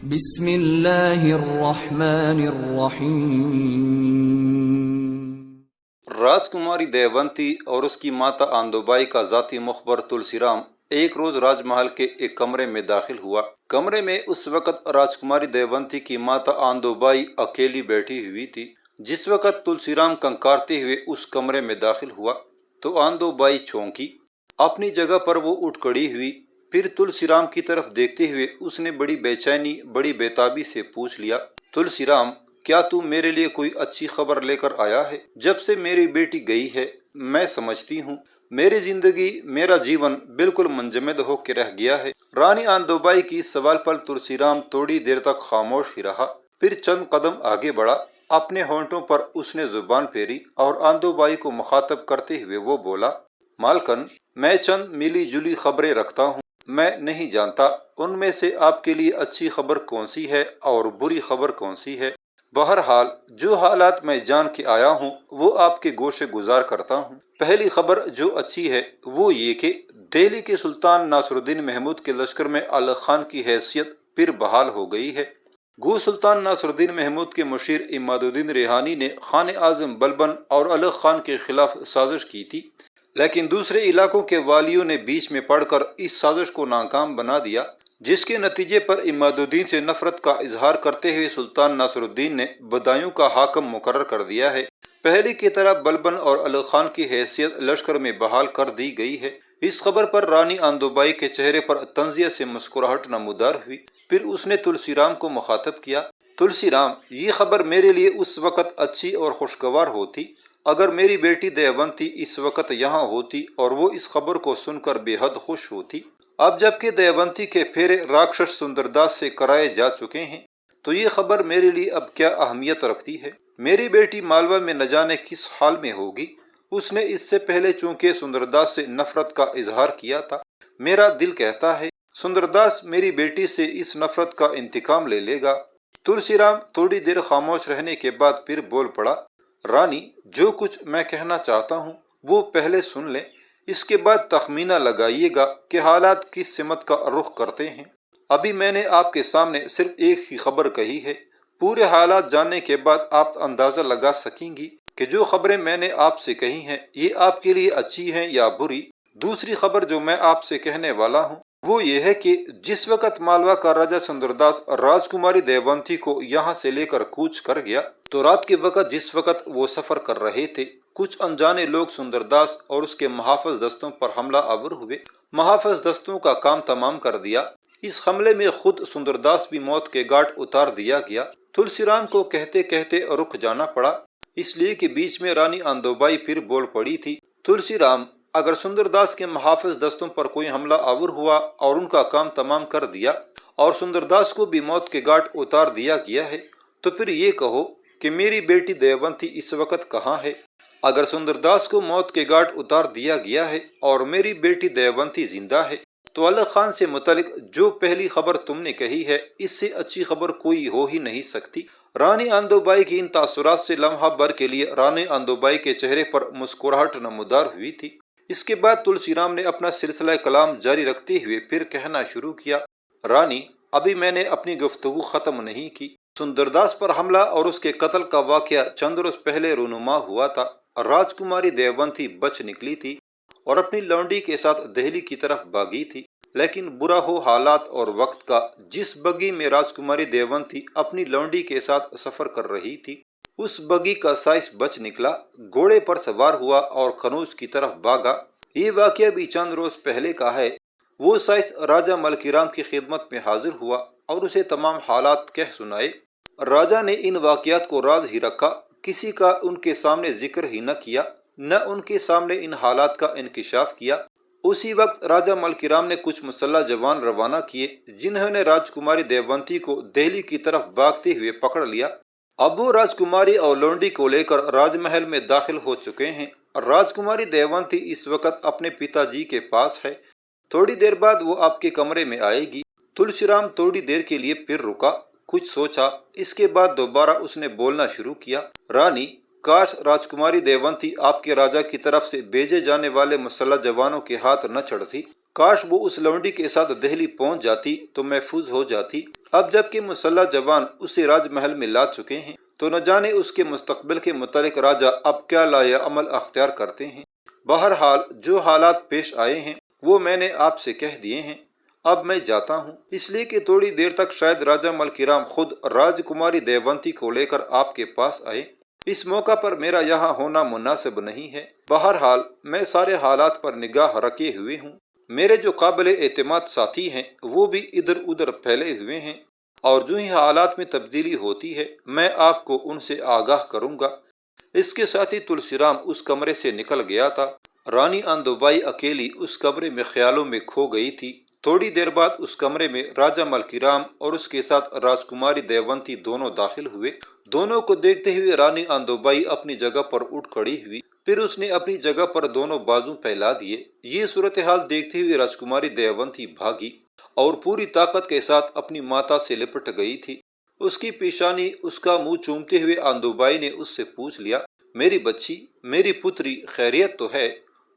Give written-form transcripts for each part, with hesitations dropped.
بسم اللہ الرحمن الرحیم۔ راجکماری دیونتی اور اس کی ماتا آندوبائی کا ذاتی مخبر تلسی رام ایک روز راج محل کے ایک کمرے میں داخل ہوا۔ کمرے میں اس وقت راجکماری دیونتی کی ماتا آندوبائی اکیلی بیٹھی ہوئی تھی۔ جس وقت تلسی رام کنکارتے ہوئے اس کمرے میں داخل ہوا تو آندوبائی چونکی۔ اپنی جگہ پر وہ اٹھ کھڑی ہوئی، پھر تلسی رام کی طرف دیکھتے ہوئے اس نے بڑی بے چینی بڑی بےتابی سے پوچھ لیا، تلسی رام، کیا تو میرے لیے کوئی اچھی خبر لے کر آیا ہے؟ جب سے میری بیٹی گئی ہے میں سمجھتی ہوں میری زندگی میرا جیون بالکل منجمد ہو کے رہ گیا ہے۔ رانی آندوبائی کی سوال پر تلسی رام تھوڑی دیر تک خاموش ہی رہا، پھر چند قدم آگے بڑھا۔ اپنے ہونٹوں پر اس نے زبان پھیری اور آندوبائی کو مخاطب کرتے ہوئے وہ بولا، مالکن، میں چند ملی جلی خبریں رکھتا ہوں۔ میں نہیں جانتا ان میں سے آپ کے لیے اچھی خبر کون سی ہے اور بری خبر کون سی ہے۔ بہرحال جو حالات میں جان کے آیا ہوں وہ آپ کے گوشے گزار کرتا ہوں۔ پہلی خبر جو اچھی ہے وہ یہ کہ دہلی کے سلطان ناصر الدین محمود کے لشکر میں الغ خان کی حیثیت پھر بحال ہو گئی ہے۔ گو سلطان ناصر الدین محمود کے مشیر عماد الدین ریحانی نے خان اعظم بلبن اور الغ خان کے خلاف سازش کی تھی، لیکن دوسرے علاقوں کے والیوں نے بیچ میں پڑ کر اس سازش کو ناکام بنا دیا، جس کے نتیجے پر عماد الدین سے نفرت کا اظہار کرتے ہوئے سلطان ناصر الدین نے بدایوں کا حاکم مقرر کر دیا ہے۔ پہلے کی طرح بلبن اور الغ خان کی حیثیت لشکر میں بحال کر دی گئی ہے۔ اس خبر پر رانی آندوبائی کے چہرے پر تنزیہ سے مسکراہٹ نمودار ہوئی، پھر اس نے تلسی رام کو مخاطب کیا، تلسی رام، یہ خبر میرے لیے اس وقت اچھی اور خوشگوار ہوتی اگر میری بیٹی دیونتی اس وقت یہاں ہوتی اور وہ اس خبر کو سن کر بے حد خوش ہوتی۔ اب جبکہ دیونتی کے پھیرے راکشس سندر داس سے کرائے جا چکے ہیں تو یہ خبر میرے لیے اب کیا اہمیت رکھتی ہے؟ میری بیٹی مالوا میں نہ جانے کس حال میں ہوگی۔ اس نے اس سے پہلے چونکہ سندر داس سے نفرت کا اظہار کیا تھا، میرا دل کہتا ہے سندر داس میری بیٹی سے اس نفرت کا انتقام لے لے گا۔ تلسی رام تھوڑی دیر خاموش رہنے کے بعد پھر بول پڑا، رانی، جو کچھ میں کہنا چاہتا ہوں وہ پہلے سن لیں، اس کے بعد تخمینہ لگائیے گا کہ حالات کس سمت کا رخ کرتے ہیں۔ ابھی میں نے آپ کے سامنے صرف ایک ہی خبر کہی ہے، پورے حالات جاننے کے بعد آپ اندازہ لگا سکیں گی کہ جو خبریں میں نے آپ سے کہی ہیں یہ آپ کے لیے اچھی ہیں یا بری۔ دوسری خبر جو میں آپ سے کہنے والا ہوں وہ یہ ہے کہ جس وقت مالوا کا راجہ سندر داس راجکماری دیونتی کو یہاں سے لے کر کوچ کر گیا تو رات کے وقت جس وقت وہ سفر کر رہے تھے کچھ انجانے لوگ سندر داس اور اس کے محافظ دستوں پر حملہ آور ہوئے۔ محافظ دستوں کا کام تمام کر دیا۔ اس حملے میں خود سندر داس بھی موت کے گھاٹ اتار دیا گیا۔ تلسی رام کو کہتے کہتے رک جانا پڑا، اس لیے کہ بیچ میں رانی آندوبائی پھر بول پڑی تھی، تلسی رام، اگر سندر داس کے محافظ دستوں پر کوئی حملہ آور ہوا اور ان کا کام تمام کر دیا اور سندر داس کو بھی موت کے گھاٹ اتار دیا گیا ہے تو پھر یہ کہو کہ میری بیٹی دیونتی اس وقت کہاں ہے؟ اگر سندر داس کو موت کے گھاٹ اتار دیا گیا ہے اور میری بیٹی دیونتی زندہ ہے تو الغ خان سے متعلق جو پہلی خبر تم نے کہی ہے اس سے اچھی خبر کوئی ہو ہی نہیں سکتی۔ رانی آندوبائی کی ان تاثرات سے لمحہ بھر کے لیے رانی آندوبائی کے چہرے پر مسکراہٹ نمودار ہوئی تھی۔ اس کے بعد تلسی رام نے اپنا سلسلہ کلام جاری رکھتے ہوئے پھر کہنا شروع کیا، رانی، ابھی میں نے اپنی گفتگو ختم نہیں کی۔ سندر داس پر حملہ اور اس کے قتل کا واقعہ چند روز پہلے رونما ہوا تھا۔ راجکماری دیونتی بچ نکلی تھی اور اپنی لونڈی کے ساتھ دہلی کی طرف بھاگی تھی، لیکن برا ہو حالات اور وقت کا، جس بگی میں راجکماری دیونتی اپنی لونڈی کے ساتھ سفر کر رہی تھی اس بگی کا سائس بچ نکلا، گھوڑے پر سوار ہوا اور قنوج کی طرف بھاگا۔ یہ واقعہ بھی چند روز پہلے کا ہے۔ وہ سائس راجہ ملکی رام کی خدمت میں حاضر ہوا اور اسے تمام حالات کہہ سنائے۔ راجہ نے ان واقعات کو راز ہی رکھا، کسی کا ان کے سامنے ذکر ہی نہ کیا، نہ ان کے سامنے ان حالات کا انکشاف کیا۔ اسی وقت راجہ ملکی رام نے کچھ مسلح جوان روانہ کیے جنہوں نے راجکماری دیونتی کو دہلی کی طرف بھاگتے ہوئے پکڑ لیا۔ اب وہ راجکماری اور لونڈی کو لے کر راج محل میں داخل ہو چکے ہیں۔ راجکماری دیونتی اس وقت اپنے پتا جی کے پاس ہے، تھوڑی دیر بعد وہ آپ کے کمرے میں آئے گی۔ تلسی رام تھوڑی دیر کے لیے پھر رکا، کچھ سوچا، اس کے بعد دوبارہ اس نے بولنا شروع کیا، رانی، کاش راجکماری دیونتی آپ کے راجہ کی طرف سے بھیجے جانے والے مسلح جوانوں کے ہاتھ نہ چڑھتی۔ کاش وہ اس لونڈی کے ساتھ دہلی پہنچ جاتی تو محفوظ ہو جاتی۔ اب جب کہ مسلح جوان اسے راج محل میں لا چکے ہیں تو نہ جانے اس کے مستقبل کے متعلق راجہ اب کیا لایا عمل اختیار کرتے ہیں۔ بہرحال جو حالات پیش آئے ہیں وہ میں نے آپ سے کہہ دیے ہیں۔ اب میں جاتا ہوں، اس لیے کہ تھوڑی دیر تک شاید راجہ ملکی رام خود راج کماری دیونتی کو لے کر آپ کے پاس آئے۔ اس موقع پر میرا یہاں ہونا مناسب نہیں ہے۔ بہرحال میں سارے حالات پر نگاہ رکھے ہوئے ہوں۔ میرے جو قابل اعتماد ساتھی ہیں وہ بھی ادھر ادھر پھیلے ہوئے ہیں، اور جو ہی حالات میں تبدیلی ہوتی ہے میں آپ کو ان سے آگاہ کروں گا۔ اس کے ساتھ ہی تلسی رام اس کمرے سے نکل گیا تھا۔ رانی آندو بائی اکیلی اس کمرے میں خیالوں میں کھو گئی تھی۔ تھوڑی دیر بعد اس کمرے میں راجہ ملکی رام اور اس کے ساتھ راجکماری دیونتی دونوں داخل ہوئے۔ دونوں کو دیکھتے ہوئے رانی آندو بائی اپنی جگہ پر اٹھ کھڑی ہوئی، پھر اس نے اپنی جگہ پر دونوں بازو پھیلا دیے۔ یہ صورتحال دیکھتے ہوئے راجکماری دیونتی بھاگی اور پوری طاقت کے ساتھ اپنی ماتا سے لپٹ گئی تھی۔ اس کی پیشانی، اس کا منہ چومتے ہوئے آندو بائی نے اس سے پوچھ لیا، میری بچی، میری پتری، خیریت تو ہے؟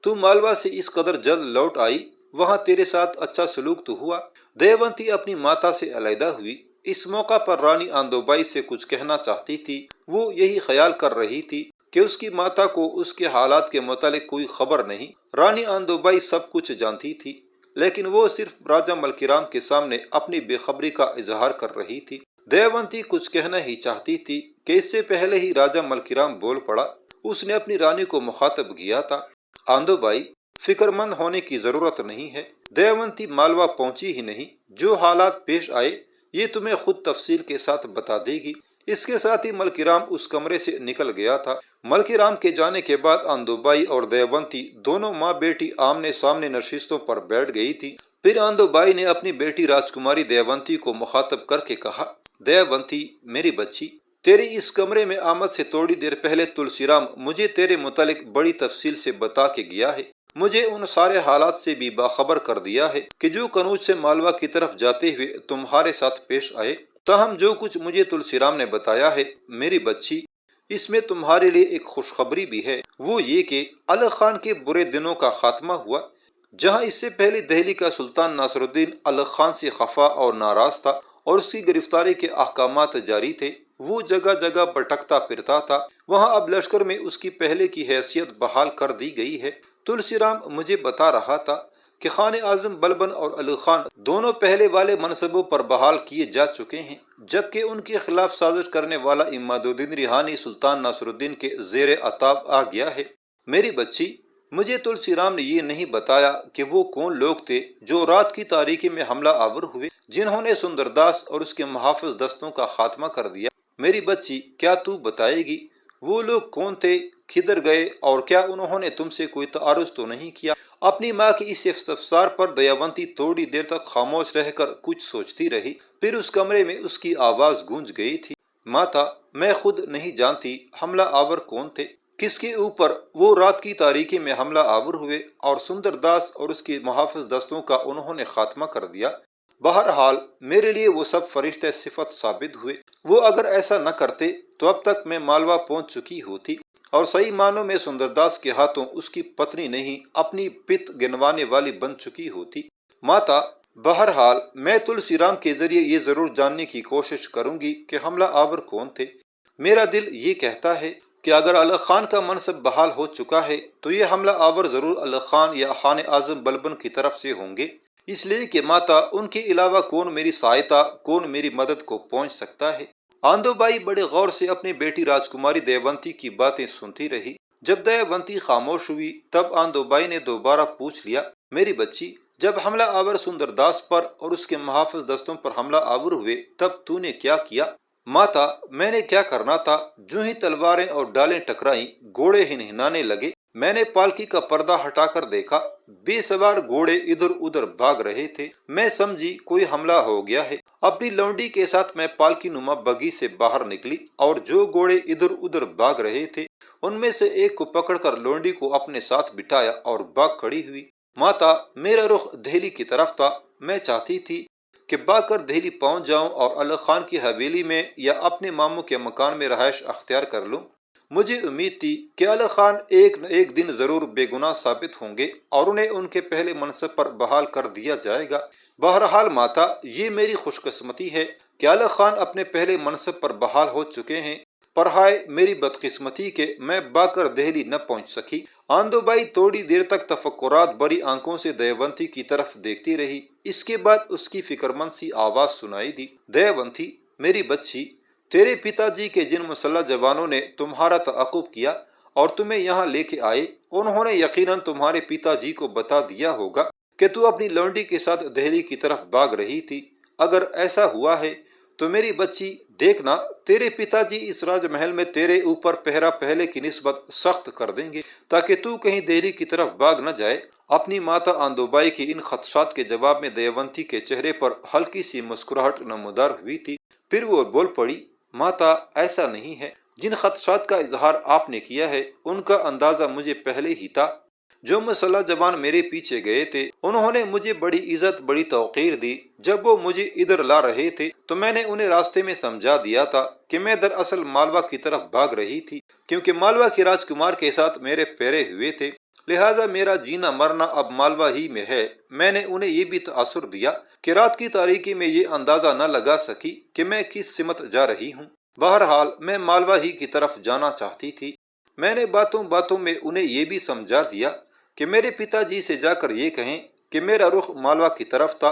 تو مالوا سے اس قدر جلد لوٹ آئی، وہاں تیرے ساتھ اچھا سلوک تو ہوا؟ دیونتی اپنی ماتا سے علیحدہ ہوئی۔ اس موقع پر رانی آندو بائی سے کچھ کہنا چاہتی تھی۔ وہ یہی خیال کر رہی تھی کہ اس کی ماتا کو اس کے حالات کے متعلق کوئی خبر نہیں۔ رانی آندو بائی سب کچھ جانتی تھی، لیکن وہ صرف راجہ ملکی رام کے سامنے اپنی بے خبری کا اظہار کر رہی تھی۔ دیونتی کچھ کہنا ہی چاہتی تھی کہ اس سے پہلے ہی راجہ ملکی رام بول پڑا۔ اس نے اپنی رانی کو مخاطب کیا تھا، آندو بائی، فکر مند ہونے کی ضرورت نہیں ہے۔ دیونتی مالوا پہنچی ہی نہیں، جو حالات پیش آئے یہ تمہیں خود تفصیل کے ساتھ بتا دے گی۔ اس کے ساتھ ہی ملکی رام اس کمرے سے نکل گیا تھا۔ ملکی رام کے جانے کے بعد آندو بائی اور دیونتی دونوں ماں بیٹی آمنے سامنے نشستوں پر بیٹھ گئی تھی۔ پھر آندو بائی نے اپنی بیٹی راجکماری دیونتی کو مخاطب کر کے کہا، دیونتی، میری بچی، تیری اس کمرے میں آمد سے تھوڑی دیر پہلے تلسی رام مجھے تیرے متعلق بڑی تفصیل سے بتا کے گیا ہے۔ مجھے ان سارے حالات سے بھی باخبر کر دیا ہے کہ جو کنوج سے مالوا کی طرف جاتے ہوئے تمہارے ساتھ پیش آئے۔ تاہم جو کچھ مجھے تلسی رام نے بتایا ہے میری بچی، اس میں تمہارے لیے ایک خوشخبری بھی ہے، وہ یہ کہ الغ خان کے برے دنوں کا خاتمہ ہوا۔ جہاں اس سے پہلے دہلی کا سلطان ناصر الدین الغ خان سے خفا اور ناراض تھا اور اس کی گرفتاری کے احکامات جاری تھے، وہ جگہ جگہ بھٹکتا پھرتا تھا، وہاں اب لشکر میں اس کی پہلے کی حیثیت بحال کر دی گئی ہے۔ تلسی رام مجھے بتا رہا تھا کہ خان اعظم بلبن اور الغ خان دونوں پہلے والے منصبوں پر بحال کیے جا چکے ہیں، جبکہ ان کے خلاف سازش کرنے والا اماد الدین ریحانی سلطان ناصر الدین کے زیر عتاب آ گیا ہے۔ میری بچی، مجھے تلسی رام نے یہ نہیں بتایا کہ وہ کون لوگ تھے جو رات کی تاریکی میں حملہ آور ہوئے، جنہوں نے سندر داس اور اس کے محافظ دستوں کا خاتمہ کر دیا۔ میری بچی، کیا تو بتائے گی وہ لوگ کون تھے، کدھر گئے، اور کیا انہوں نے تم سے کوئی تعارض تو نہیں کیا؟ اپنی ماں کی اس استفسار پر دیونتی تھوڑی دیر تک خاموش رہ کر کچھ سوچتی رہی، پھر اس کمرے میں اس کی آواز گونج گئی تھی، ماتا، میں خود نہیں جانتی حملہ آور کون تھے، کس کے اوپر وہ رات کی تاریکی میں حملہ آور ہوئے اور سندر داس اور اس کے محافظ دستوں کا انہوں نے خاتمہ کر دیا۔ بہرحال میرے لیے وہ سب فرشتے صفت ثابت ہوئے۔ وہ اگر ایسا نہ کرتے تو اب تک میں مالوا پہنچ چکی ہوتی اور صحیح معنوں میں سندر داس کے ہاتھوں اس کی پتنی نہیں اپنی پت گنوانے والی بن چکی ہوتی۔ ماتا، بہرحال میں تلسی رام کے ذریعے یہ ضرور جاننے کی کوشش کروں گی کہ حملہ آور کون تھے۔ میرا دل یہ کہتا ہے کہ اگر الغ خان کا منصب بحال ہو چکا ہے تو یہ حملہ آور ضرور الغ خان یا خان اعظم بلبن کی طرف سے ہوں گے، اس لیے کہ ماتا، ان کے علاوہ کون میری سہایتا، کون میری مدد کو پہنچ سکتا ہے؟ آندو بائی بڑے غور سے اپنی بیٹی راجکماری دیونتی کی باتیں سنتی رہی۔ جب دیونتی خاموش ہوئی تب آندو بائی نے دوبارہ پوچھ لیا، میری بچی، جب حملہ آور سندر داس پر اور اس کے محافظ دستوں پر حملہ آور ہوئے تب تو نے کیا کیا؟ ماتا، میں نے کیا کرنا تھا، جو ہی تلواریں اور ڈالیں ٹکرائیں گھوڑے ہنہنانے لگے، میں نے پالکی کا پردہ ہٹا کر دیکھا، بے سوار گھوڑے ادھر ادھر بھاگ رہے تھے، میں سمجھی کوئی حملہ ہو گیا ہے۔ اپنی لونڈی کے ساتھ میں پالکی نما بگی سے باہر نکلی اور جو گھوڑے ادھر ادھر بھاگ رہے تھے ان میں سے ایک کو پکڑ کر لونڈی کو اپنے ساتھ بٹھایا اور بھاگ کھڑی ہوئی۔ ماتا، میرا رخ دہلی کی طرف تھا، میں چاہتی تھی کہ بھاگ کر دہلی پہنچ جاؤں اور الغ خان کی حویلی میں یا اپنے ماموں کے مکان میں رہائش اختیار کر لوں۔ مجھے امید تھی کہ اعلی خان ایک نہ ایک دن ضرور بے گناہ ثابت ہوں گے اور انہیں ان کے پہلے منصب پر بحال کر دیا جائے گا۔ بہرحال ماتا، یہ میری خوش قسمتی ہے کہ اعلی خان اپنے پہلے منصب پر بحال ہو چکے ہیں، پر ہائے میری بدقسمتی کہ میں باکر دہلی نہ پہنچ سکی۔ آندو بائی تھوڑی دیر تک تفکرات بری آنکھوں سے دیونتی کی طرف دیکھتی رہی۔ اس کے بعد اس کی فکرمند سی آواز سنائی دی، دیونتی میری بچی، تیرے پتا جی کے جن مسلح جوانوں نے تمہارا تعاقب کیا اور تمہیں یہاں لے کے آئے، انہوں نے یقیناً تمہارے پتا جی کو بتا دیا ہوگا کہ تو اپنی لونڈی کے ساتھ دہلی کی طرف بھاگ رہی تھی۔ اگر ایسا ہوا ہے تو میری بچی دیکھنا، تیرے پتا جی اس راج محل میں تیرے اوپر پہرا پہلے کی نسبت سخت کر دیں گے تاکہ تو کہیں دہلی کی طرف بھاگ نہ جائے۔ اپنی ماتا آندو بائی کی ان خدشات کے جواب میں دیونتی کے چہرے پر ہلکی سی مسکراہٹ نمودار ہوئی تھی۔ پھر وہ بول پڑی، ماتا ایسا نہیں ہے، جن خدشات کا اظہار آپ نے کیا ہے ان کا اندازہ مجھے پہلے ہی تھا۔ جو مسلح جوان میرے پیچھے گئے تھے انہوں نے مجھے بڑی عزت بڑی توقیر دی۔ جب وہ مجھے ادھر لا رہے تھے تو میں نے انہیں راستے میں سمجھا دیا تھا کہ میں دراصل مالوا کی طرف بھاگ رہی تھی، کیونکہ مالوا کے راجکمار کے ساتھ میرے پھیرے ہوئے تھے، لہٰذا میرا جینا مرنا اب مالوا ہی میں ہے۔ میں نے انہیں یہ بھی تاثر دیا کہ رات کی تاریکی میں یہ اندازہ نہ لگا سکی کہ میں کس سمت جا رہی ہوں۔ بہرحال میں مالوا ہی کی طرف جانا چاہتی تھی۔ میں نے باتوں باتوں میں انہیں یہ بھی سمجھا دیا کہ میرے پتا جی سے جا کر یہ کہیں کہ میرا رخ مالوا کی طرف تھا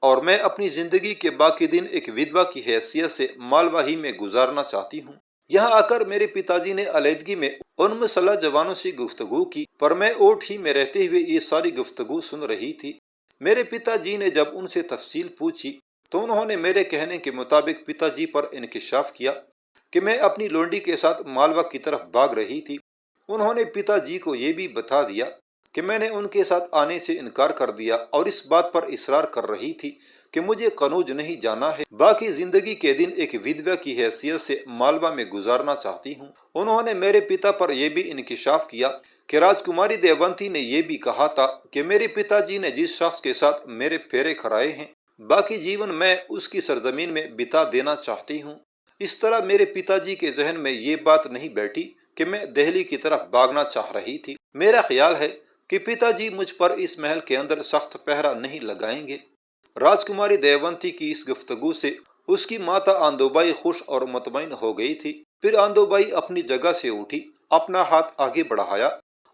اور میں اپنی زندگی کے باقی دن ایک ودوا کی حیثیت سے مالوا ہی میں گزارنا چاہتی ہوں۔ یہاں آ کر میرے پتا جی نے علیحدگی میں ان مسلح جوانوں سے گفتگو کی، پر میں اوٹ ہی میں رہتے ہوئے یہ ساری گفتگو سن رہی تھی۔ میرے پتا جی نے جب ان سے تفصیل پوچھی تو انہوں نے میرے کہنے کے مطابق پتا جی پر انکشاف کیا کہ میں اپنی لونڈی کے ساتھ مالوا کی طرف بھاگ رہی تھی۔ انہوں نے پتا جی کو یہ بھی بتا دیا کہ میں نے ان کے ساتھ آنے سے انکار کر دیا اور اس بات پر اصرار کر رہی تھی کہ مجھے قنوج نہیں جانا ہے، باقی زندگی کے دن ایک ودوا کی حیثیت سے مالوا میں گزارنا چاہتی ہوں۔ انہوں نے میرے پتا پر یہ بھی انکشاف کیا کہ راجکماری دیونتی نے یہ بھی کہا تھا کہ میرے پتا جی نے جس شخص کے ساتھ میرے پھیرے کھرائے ہیں باقی جیون میں اس کی سرزمین میں بتا دینا چاہتی ہوں۔ اس طرح میرے پتا جی کے ذہن میں یہ بات نہیں بیٹھی کہ میں دہلی کی طرف بھاگنا چاہ رہی تھی۔ میرا خیال ہے کہ پتا جی مجھ پر اس محل کے اندر سخت پہرا نہیں لگائیں گے۔ راجکماری دیونتی کی اس گفتگو سے اس کی ماتا آندو بائی خوش اور مطمئن ہو گئی تھی۔ پھر آندو بائی اپنی جگہ سے اٹھی، اپنا ہاتھ آگے بڑھایا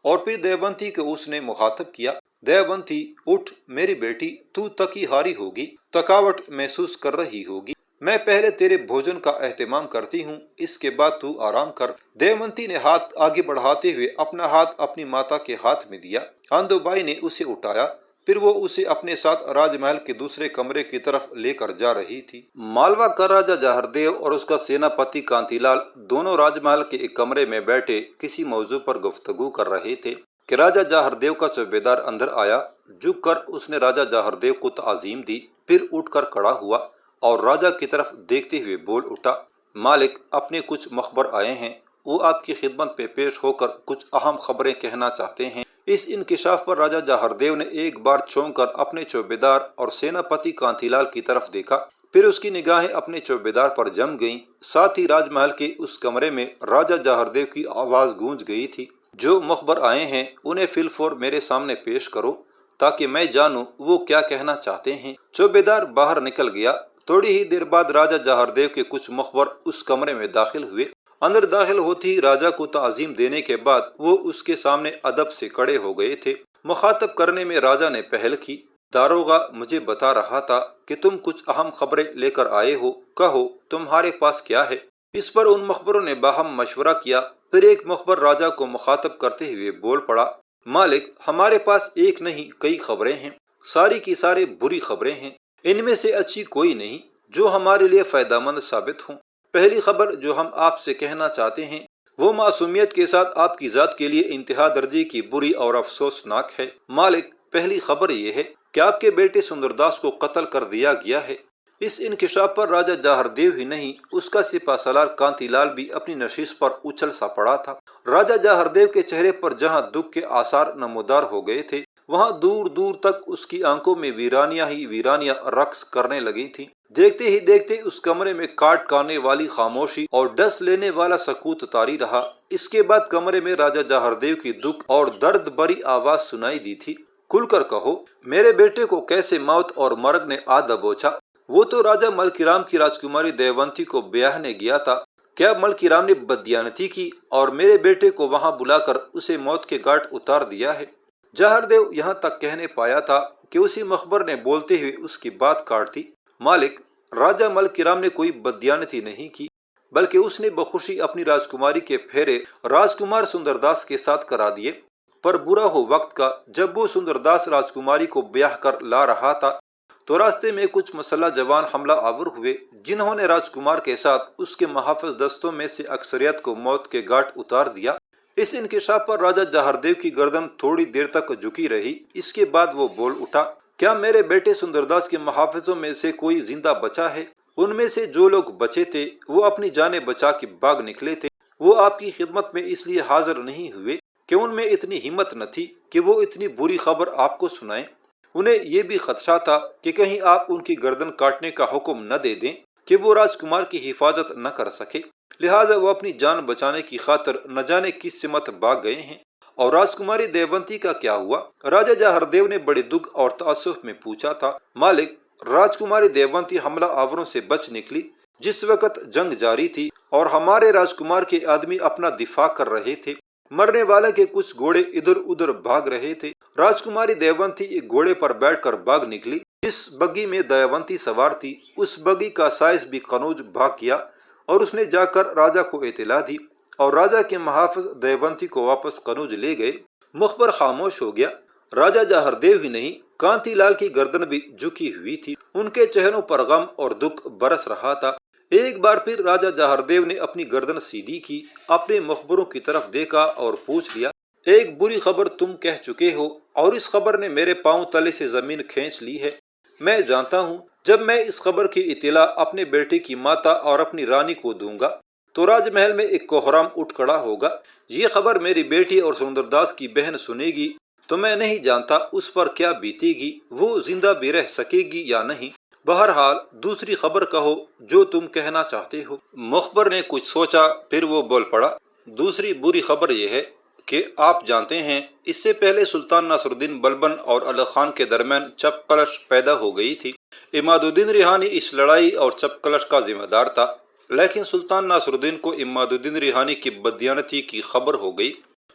اور پھر دیونتی کو اس نے مخاطب کیا، دیونتی اٹھ میری بیٹی، تو تکی ہاری ہوگی، تھکاوٹ محسوس کر رہی ہوگی، میں پہلے تیرے بھوجن کا اہتمام کرتی ہوں، اس کے بعد تو آرام کر۔ دیونتی نے ہاتھ آگے بڑھاتے ہوئے اپنا ہاتھ اپنی ماتا کے ہاتھ میں دیا۔ آندو بائی نے اسے اٹھایا، پھر وہ اسے اپنے ساتھ راج محل کے دوسرے کمرے کی طرف لے کر جا رہی تھی۔ مالوا کا راجا جاہر دیو اور اس کا سیناپتی کانتی لال دونوں راج محل کے ایک کمرے میں بیٹھے کسی موضوع پر گفتگو کر رہے تھے کہ راجا جاہر دیو کا چوبیدار اندر آیا۔ جھک کر اس نے راجا جاہر دیو کو تعظیم دی، پھر اٹھ کر کھڑا ہوا اور راجا کی طرف دیکھتے ہوئے بول اٹھا، مالک اپنے کچھ مخبر آئے ہیں، وہ آپ کی خدمت پہ پیش ہو کر کچھ اہم خبریں کہنا چاہتے ہیں۔ اس انکشاف پر راجا جاہر دیو نے ایک بار چونک کر اپنے چوبیدار اور سیناپتی کانتی لال کی طرف دیکھا، پھر اس کی نگاہیں اپنے چوبیدار پر جم گئیں۔ ساتھ ہی راج محل کے اس کمرے میں راجا جاہر دیو کی آواز گونج گئی تھی، جو مخبر آئے ہیں انہیں فی الفور میرے سامنے پیش کرو تاکہ میں جانوں وہ کیا کہنا چاہتے ہیں۔ چوبیدار باہر نکل گیا۔ تھوڑی ہی دیر بعد راجا جاہر دیو کے کچھ مخبر اس کمرے میں داخل ہوئے۔ اندر داخل ہوتے ہی راجا کو تعظیم دینے کے بعد وہ اس کے سامنے ادب سے کھڑے ہو گئے تھے۔ مخاطب کرنے میں راجا نے پہل کی، داروغہ مجھے بتا رہا تھا کہ تم کچھ اہم خبریں لے کر آئے ہو، کہو تمہارے پاس کیا ہے؟ اس پر ان مخبروں نے باہم مشورہ کیا۔ پھر ایک مخبر راجا کو مخاطب کرتے ہوئے بول پڑا، مالک ہمارے پاس ایک نہیں کئی خبریں ہیں، ساری کی ساری بری خبریں ہیں، ان میں سے اچھی کوئی نہیں جو ہمارے لیے فائدہ مند ثابت ہوں۔ پہلی خبر جو ہم آپ سے کہنا چاہتے ہیں وہ معصومیت کے ساتھ آپ کی ذات کے لیے انتہا درجے کی بری اور افسوسناک ہے۔ مالک پہلی خبر یہ ہے کہ آپ کے بیٹے سندرداس کو قتل کر دیا گیا ہے۔ اس انکشاف پر راجا جاہر دیو ہی نہیں، اس کا سپہ سالار کانتی لال بھی اپنی نشست پر اچھل سا پڑا تھا۔ راجا جاہر دیو کے چہرے پر جہاں دکھ کے آثار نمودار ہو گئے تھے وہاں دور دور تک اس کی آنکھوں میں ویرانیاں ہی ویرانیاں رقص کرنے لگی تھیں۔ دیکھتے ہی دیکھتے اس کمرے میں کاٹ کھانے والی خاموشی اور ڈس لینے والا سکوت طاری رہا۔ اس کے بعد کمرے میں راجہ جہردیو کی دکھ اور درد بھری آواز سنائی دی تھی، کھل کر کہو، میرے بیٹے کو کیسے موت اور مرگ نے آ دبوچا؟ وہ تو راجہ ملکی رام کی راجکماری دیونتی کو بیاہنے گیا تھا۔ کیا ملکی رام نے بددیانتی کی اور میرے بیٹے کو وہاں بلا کر اسے موت کے گھاٹ اتار دیا ہے؟ جہردیو یہاں تک کہنے پایا تھا کہ اسی مخبر نے بولتے ہوئے اس کی بات کاٹ دی۔ مالک، راجہ ملکی رام نے کوئی بددیانتی نہیں کی، بلکہ اس نے بخوشی اپنی راجکماری کے پھیرے راجکمار سندر داس کے ساتھ کرا دیے۔ پر برا ہو وقت کا، جب وہ سندر داس راجکماری کو بیاہ کر لا رہا تھا تو راستے میں کچھ مسلح جوان حملہ آور ہوئے، جنہوں نے راجکمار کے ساتھ اس کے محافظ دستوں میں سے اکثریت کو موت کے گھاٹ اتار دیا۔ اس انکشاف پر راجہ جہردیو کی گردن تھوڑی دیر تک جھکی رہی۔ اس کے بعد وہ بول اٹھا، کیا میرے بیٹے سندر داس کے محافظوں میں سے کوئی زندہ بچا ہے؟ ان میں سے جو لوگ بچے تھے وہ اپنی جانیں بچا کے بھاگ نکلے تھے۔ وہ آپ کی خدمت میں اس لیے حاضر نہیں ہوئے کہ ان میں اتنی ہمت نہ تھی کہ وہ اتنی بری خبر آپ کو سنائیں۔ انہیں یہ بھی خدشہ تھا کہ کہیں آپ ان کی گردن کاٹنے کا حکم نہ دے دیں کہ وہ راجکمار کی حفاظت نہ کر سکے، لہٰذا وہ اپنی جان بچانے کی خاطر نہ جانے کس سمت بھاگ گئے ہیں۔ اور راجکماری دیونتی کا کیا ہوا؟ راجہ جہردیو نے بڑے دکھ اور تأسف میں پوچھا تھا۔ مالک، راجکماری دیونتی حملہ آوروں سے بچ نکلی جس وقت جنگ جاری تھی اور ہمارے راجکمار کے آدمی اپنا دفاع کر رہے تھے۔ مرنے والے کے کچھ گھوڑے ادھر ادھر بھاگ رہے تھے۔ راجکماری دیونتی ایک گھوڑے پر بیٹھ کر بھاگ نکلی۔ جس بگی میں دیونتی سوار تھی اس بگی کا سائز بھی قنوج بھاگ گیا اور اس نے جا کر راجہ کو اطلاع دی اور راجہ کے محافظ دیونتی کو واپس قنوج لے گئے۔ مخبر خاموش ہو گیا۔ راجہ جہردیو ہی نہیں، کانتی لال کی گردن بھی جھکی ہوئی تھی۔ ان کے چہروں پر غم اور دکھ برس رہا تھا۔ ایک بار پھر راجہ جہردیو نے اپنی گردن سیدھی کی، اپنے مخبروں کی طرف دیکھا اور پوچھ لیا، ایک بری خبر تم کہہ چکے ہو اور اس خبر نے میرے پاؤں تلے سے زمین کھینچ لی ہے۔ میں جانتا ہوں جب میں اس خبر کی اطلاع اپنے بیٹے کی ماتا اور اپنی رانی کو دوں گا تو راج محل میں ایک کوہرام اٹھ کھڑا ہوگا۔ یہ خبر میری بیٹی اور سندر داس کی بہن سنے گی تو میں نہیں جانتا اس پر کیا بیتے گی، وہ زندہ بھی رہ سکے گی یا نہیں۔ بہرحال دوسری خبر کہو جو تم کہنا چاہتے ہو۔ مخبر نے کچھ سوچا، پھر وہ بول پڑا، دوسری بری خبر یہ ہے کہ آپ جانتے ہیں اس سے پہلے سلطان ناصر الدین بلبن اور علی خان کے درمیان چپ کلش پیدا ہو گئی تھی۔ عماد الدین ریحانی اس لڑائی اور چپ کلش کا ذمہ دار تھا، لیکن سلطان ناصر الدین کو عماد الدین ریحانی کی بددیانتی کی خبر ہو گئی۔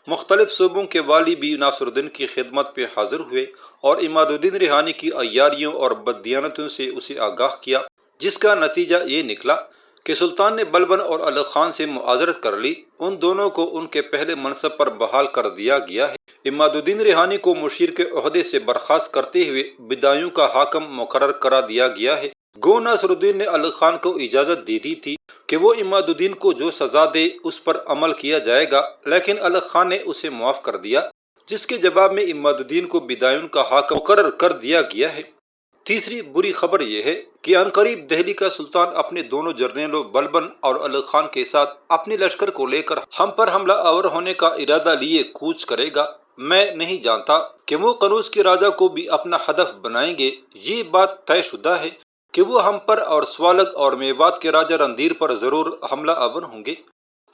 مختلف صوبوں کے والی بھی ناصر الدین کی خدمت پہ حاضر ہوئے اور عماد الدین ریحانی کی عیاریوں اور بددیانتوں سے اسے آگاہ کیا، جس کا نتیجہ یہ نکلا کہ سلطان نے بلبن اور علی خان سے معاذرت کر لی۔ ان دونوں کو ان کے پہلے منصب پر بحال کر دیا گیا ہے۔ عماد الدین ریحانی کو مشیر کے عہدے سے برخاست کرتے ہوئے بدایوں کا حاکم مقرر کرا دیا گیا ہے۔ گو ناصر الدین نے علی خان کو اجازت دے دی تھی کہ وہ عماد الدین کو جو سزا دے اس پر عمل کیا جائے گا، لیکن علی خان نے اسے معاف کر دیا، جس کے جواب میں عماد الدین کو بدایوں کا حاکم مقرر کر دیا گیا ہے۔ تیسری بری خبر یہ ہے کہ عنقریب دہلی کا سلطان اپنے دونوں جرنیلوں بلبن اور علی خان کے ساتھ اپنے لشکر کو لے کر ہم پر حملہ آور ہونے کا ارادہ لیے کوچ کرے گا۔ میں نہیں جانتا کہ وہ قنوج کے راجہ کو بھی اپنا ہدف بنائیں گے۔ یہ بات طے شدہ ہے کہ وہ ہم پر اور سوالک اور میوات کے راجہ رندیر پر ضرور حملہ آور ہوں گے۔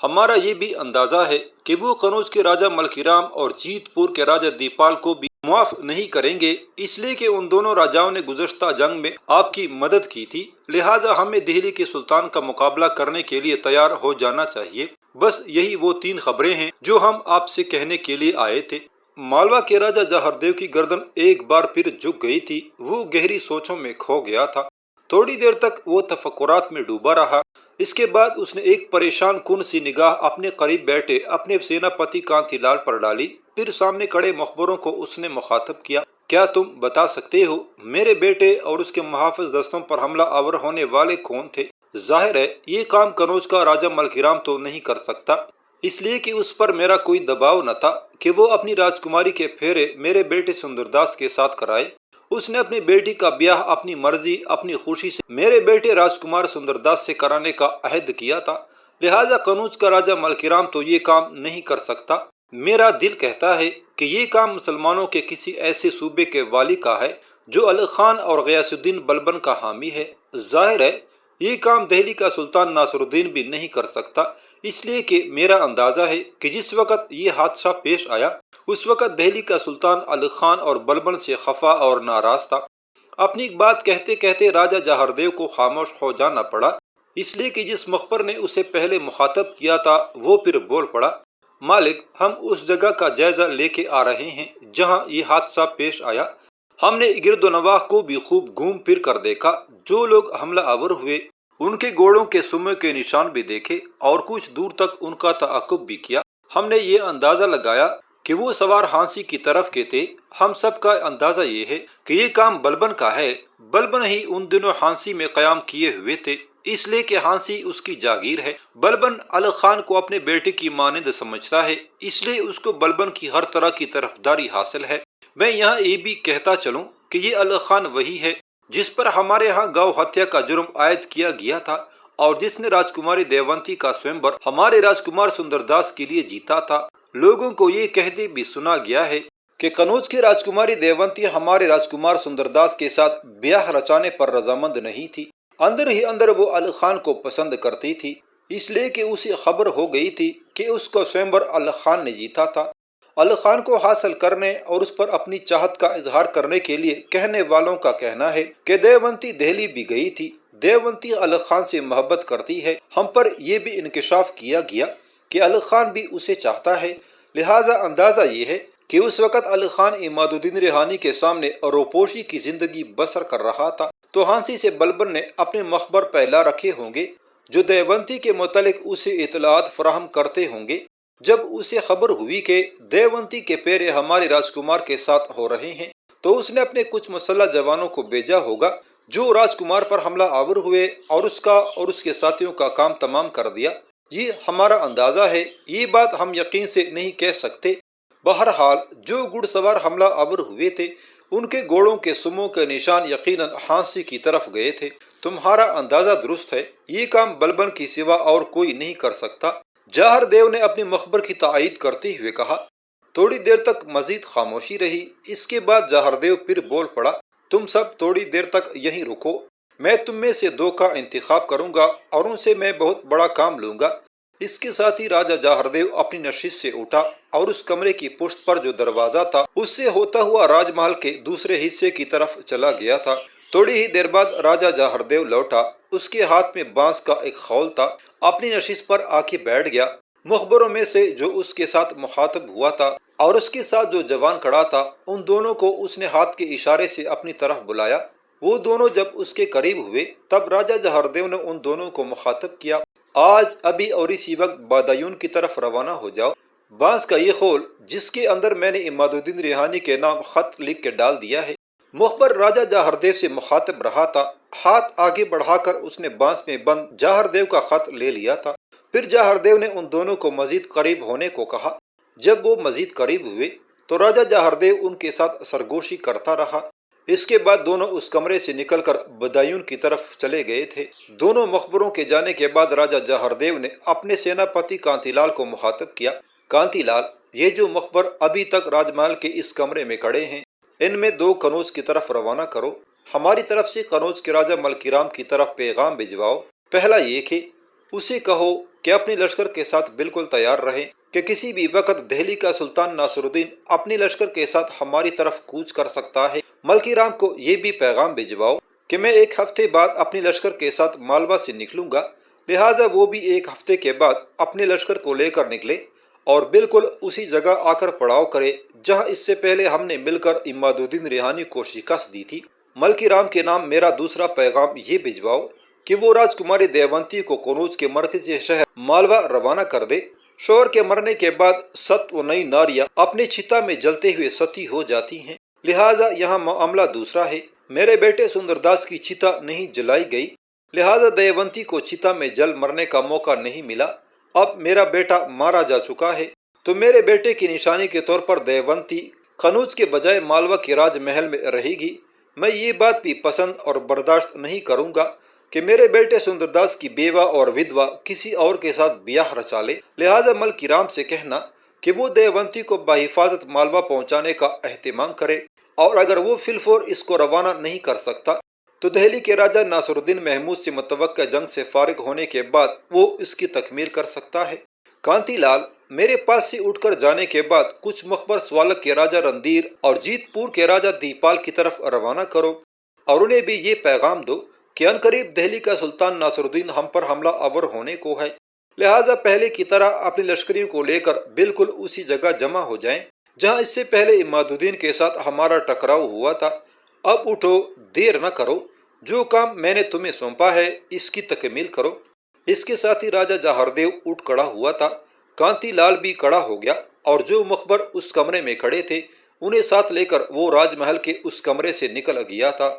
ہمارا یہ بھی اندازہ ہے کہ وہ قنوج کے راجہ ملکی رام اور جیت پور کے راجہ دیپال کو بھی معاف نہیں کریں گے، اس لیے کہ ان دونوں راجاؤں نے گزشتہ جنگ میں آپ کی مدد کی تھی، لہٰذا ہمیں دہلی کے سلطان کا مقابلہ کرنے کے لیے تیار ہو جانا چاہیے۔ بس یہی وہ تین خبریں ہیں جو ہم آپ سے کہنے کے لیے آئے تھے۔ مالوا کے راجہ جہردیو کی گردن ایک بار پھر جھک گئی تھی۔ وہ گہری سوچوں میں کھو گیا تھا۔ تھوڑی دیر تک وہ تفکرات میں ڈوبا رہا۔ اس کے بعد اس نے ایک پریشان کن سی نگاہ اپنے قریب بیٹھے اپنے سیناپتی کانتی لال پر ڈالی، پھر سامنے کھڑے مخبروں کو اس نے مخاطب کیا، کیا تم بتا سکتے ہو میرے بیٹے اور اس کے محافظ دستوں پر حملہ آور ہونے والے کون تھے؟ ظاہر ہے یہ کام قنوج کا راجہ ملکی رام تو نہیں کر سکتا، اس لیے کہ اس پر میرا کوئی دباؤ نہ تھا کہ وہ اپنی راجکماری کے پھیرے میرے بیٹے سندر داس کے ساتھ کرائے۔ اس نے اپنی بیٹی کا بیاہ اپنی مرضی اپنی خوشی سے میرے بیٹے راجکمار سندر داس سے کرانے کا عہد کیا تھا، لہٰذا قنوج کا راجہ ملکی رام تو یہ کام نہیں کر سکتا۔ میرا دل کہتا ہے کہ یہ کام مسلمانوں کے کسی ایسے صوبے کے والی کا ہے جو علی خان اور غیاث الدین بلبن کا حامی ہے۔ ظاہر ہے یہ کام دہلی کا سلطان ناصر الدین بھی نہیں کر سکتا، اس لیے کہ میرا اندازہ ہے کہ جس وقت یہ حادثہ پیش آیا اس وقت دہلی کا سلطان علی خان اور بلبن سے خفا اور ناراض تھا۔ اپنی بات کہتے کہتے راجہ جہاردیو کو خاموش ہو جانا پڑا، اس لیے کہ جس مخبر نے اسے پہلے مخاطب کیا تھا وہ پھر بول پڑا، مالک ہم اس جگہ کا جائزہ لے کے آ رہے ہیں جہاں یہ حادثہ پیش آیا۔ ہم نے گرد و نواح کو بھی خوب گھوم پھر کر دیکھا، جو لوگ حملہ آور ہوئے ان کے گھوڑوں کے سموں کے نشان بھی دیکھے اور کچھ دور تک ان کا تعاقب بھی کیا۔ ہم نے یہ اندازہ لگایا کہ وہ سوار ہانسی کی طرف کے تھے۔ ہم سب کا اندازہ یہ ہے کہ یہ کام بلبن کا ہے۔ بلبن ہی ان دنوں ہانسی میں قیام کیے ہوئے تھے، اس لیے کہ ہانسی اس کی جاگیر ہے۔ بلبن علی خان کو اپنے بیٹے کی مانند سمجھتا ہے، اس لیے اس کو بلبن کی ہر طرح کی طرفداری حاصل ہے۔ میں یہاں یہ بھی کہتا چلوں کہ یہ علی خان وہی ہے جس پر ہمارے ہاں گاؤ ہتیا کا جرم عائد کیا گیا تھا اور جس نے راجکماری دیونتی کا سوئمبر ہمارے راجکمار سندر داس کے لیے جیتا تھا۔ لوگوں کو یہ کہتے بھی سنا گیا ہے کہ قنوج کی راجکماری دیونتی ہمارے راجکمار سندر داس کے ساتھ بیاہ رچانے پر رضامند نہیں تھی، اندر ہی اندر وہ علی خان کو پسند کرتی تھی، اس لیے کہ اسے خبر ہو گئی تھی کہ اس کا سوئمبر علی خان نے جیتا تھا۔ علی خان کو حاصل کرنے اور اس پر اپنی چاہت کا اظہار کرنے کے لیے کہنے والوں کا کہنا ہے کہ دیونتی دہلی بھی گئی تھی۔ دیونتی علی خان سے محبت کرتی ہے۔ ہم پر یہ بھی انکشاف کیا گیا کہ علی خان بھی اسے چاہتا ہے، لہٰذا اندازہ یہ ہے کہ اس وقت علی خان عماد الدین ریحانی کے سامنے روپوشی کی زندگی بسر کر رہا تھا، تو ہانسی سے بلبن نے اپنے مخبر پھیلا رکھے ہوں گے جو دیونتی کے متعلق اسے اطلاعات فراہم کرتے ہوں گے۔ جب اسے خبر ہوئی کہ دیونتی کے پھیرے ہمارے راجکمار کے ساتھ ہو رہے ہیں تو اس نے اپنے کچھ مسلح جوانوں کو بھیجا ہوگا جو راجکمار پر حملہ آور ہوئے اور اس کا اور اس کے ساتھیوں کا کام تمام کر دیا۔ یہ ہمارا اندازہ ہے، یہ بات ہم یقین سے نہیں کہہ سکتے۔ بہرحال جو گھڑ سوار حملہ آور ہوئے تھے ان کے گھوڑوں کے سموں کے نشان یقیناً ہانسی کی طرف گئے تھے۔ تمہارا اندازہ درست ہے، یہ کام بلبن کی سوا اور کوئی نہیں کر سکتا۔ جاہر دیو نے اپنے مخبر کی تائید کرتے ہوئے کہا۔ تھوڑی دیر تک مزید خاموشی رہی، اس کے بعد جاہر دیو پھر بول پڑا، تم سب تھوڑی دیر تک یہیں رکو، میں تم میں سے 2 کا انتخاب کروں گا اور ان سے میں بہت بڑا کام لوں گا۔ اس کے ساتھ ہی راجہ جاہر دیو اپنی نشست سے اٹھا اور اس کمرے کی پشت پر جو دروازہ تھا اس سے ہوتا ہوا راج محل کے دوسرے حصے کی طرف چلا گیا تھا۔ تھوڑی ہی دیر بعد راجہ جاہر دیو لوٹا، اس کے ہاتھ میں بانس کا ایک خول تھا، اپنی نشست پر آ کے بیٹھ گیا۔ مخبروں میں سے جو اس کے ساتھ مخاطب ہوا تھا اور اس کے ساتھ جو جوان کھڑا تھا ان دونوں کو اس نے ہاتھ کے اشارے سے اپنی طرف بلایا۔ وہ دونوں جب اس کے قریب ہوئے تب راجہ جاہر دیو نے ان دونوں کو مخاطب کیا، آج ابھی اور اسی وقت بادایون کی طرف روانہ ہو جاؤ۔ بانس کا یہ خول جس کے اندر میں نے عماد الدین ریحانی کے نام خط لکھ کے ڈال دیا ہے۔ مخبر راجہ جاہر دیو سے مخاطب رہا تھا، ہاتھ آگے بڑھا کر اس نے بانس میں بند جاہر دیو کا خط لے لیا تھا۔ پھر جاہر دیو نے ان دونوں کو مزید قریب ہونے کو کہا۔ جب وہ مزید قریب ہوئے تو راجہ جاہر دیو ان کے ساتھ سرگوشی کرتا رہا۔ اس کے بعد دونوں اس کمرے سے نکل کر بدایون کی طرف چلے گئے تھے۔ دونوں مخبروں کے جانے کے بعد راجہ جاہر دیو نے اپنے سیناپتی کانتی لال کو مخاطب کیا، کانتی لال، یہ جو مخبر ابھی تک راج محل کے اس کمرے میں کھڑے ہیں ان میں 2 قنوج کی طرف روانہ کرو، ہماری طرف سے قنوج کے راجہ ملکی رام کی طرف پیغام بھجواؤ۔ پہلا یہ کہ اسے کہو کہ اپنی لشکر کے ساتھ بالکل تیار رہیں کہ کسی بھی وقت دہلی کا سلطان ناصر الدین اپنی لشکر کے ساتھ ہماری طرف کوچ کر سکتا ہے۔ ملکی رام کو یہ بھی پیغام بھجواؤ کہ میں 1 ہفتے بعد اپنی لشکر کے ساتھ مالوا سے نکلوں گا، لہٰذا وہ بھی 1 ہفتے کے بعد اپنے لشکر کو لے کر نکلے اور بالکل اسی جگہ آ کر پڑاؤ کرے جہاں اس سے پہلے ہم نے مل کر عماد الدین ریحانی کو شکست دی تھی۔ ملکی رام کے نام میرا دوسرا پیغام یہ بھجواؤ کہ وہ راجکماری دیونتی کو قنوج کے مرکزی شہر مالوا روانہ کر دے۔ شوہر کے مرنے کے بعد 7 و نئی ناریاں اپنی چتا میں جلتے ہوئے ستی ہو جاتی ہیں، لہٰذا یہاں معاملہ دوسرا ہے۔ میرے بیٹے سندر داس کی چتا نہیں جلائی گئی، لہٰذا دیونتی کو چتا میں جل مرنے کا موقع نہیں ملا۔ اب میرا بیٹا مارا جا چکا ہے تو میرے بیٹے کی نشانی کے طور پر دیونتی قنوج کے بجائے مالوا کے راج محل میں رہے گی۔ میں یہ بات بھی پسند اور برداشت نہیں کروں گا کہ میرے بیٹے سندر داس کی بیوہ اور ودوا کسی اور کے ساتھ بیاہ رچا لے، لہٰذا ملکی رام سے کہنا کہ وہ دیونتی کو بحفاظت مالوا پہنچانے کا اہتمام کرے، اور اگر وہ فی الفور اس کو روانہ نہیں کر سکتا تو دہلی کے راجہ ناصر الدین محمود سے متوقع جنگ سے فارغ ہونے کے بعد وہ اس کی تکمیل کر سکتا ہے۔ کانتی لال، میرے پاس سے اٹھ کر جانے کے بعد کچھ مخبر سوالک کے راجہ رندیر اور جیت پور کے راجہ دیپال کی طرف روانہ کرو، اور انہیں بھی یہ پیغام دو کہ عنقریب دہلی کا سلطان ناصر الدین ہم پر حملہ آور ہونے کو ہے، لہٰذا پہلے کی طرح اپنی لشکریوں کو لے کر بالکل اسی جگہ جمع ہو جائیں جہاں اس سے پہلے اماد الدین کے ساتھ ہمارا ٹکراؤ ہوا تھا۔ اب اٹھو، دیر نہ کرو، جو کام میں نے تمہیں سونپا ہے اس کی تکمیل کرو۔ اس کے ساتھ ہی راجہ جہاردیو اٹھ کھڑا ہوا تھا، کانتی لال بھی کھڑا ہو گیا، اور جو مخبر اس کمرے میں کھڑے تھے انہیں ساتھ لے کر وہ راج محل کے اس کمرے سے نکل گیا تھا۔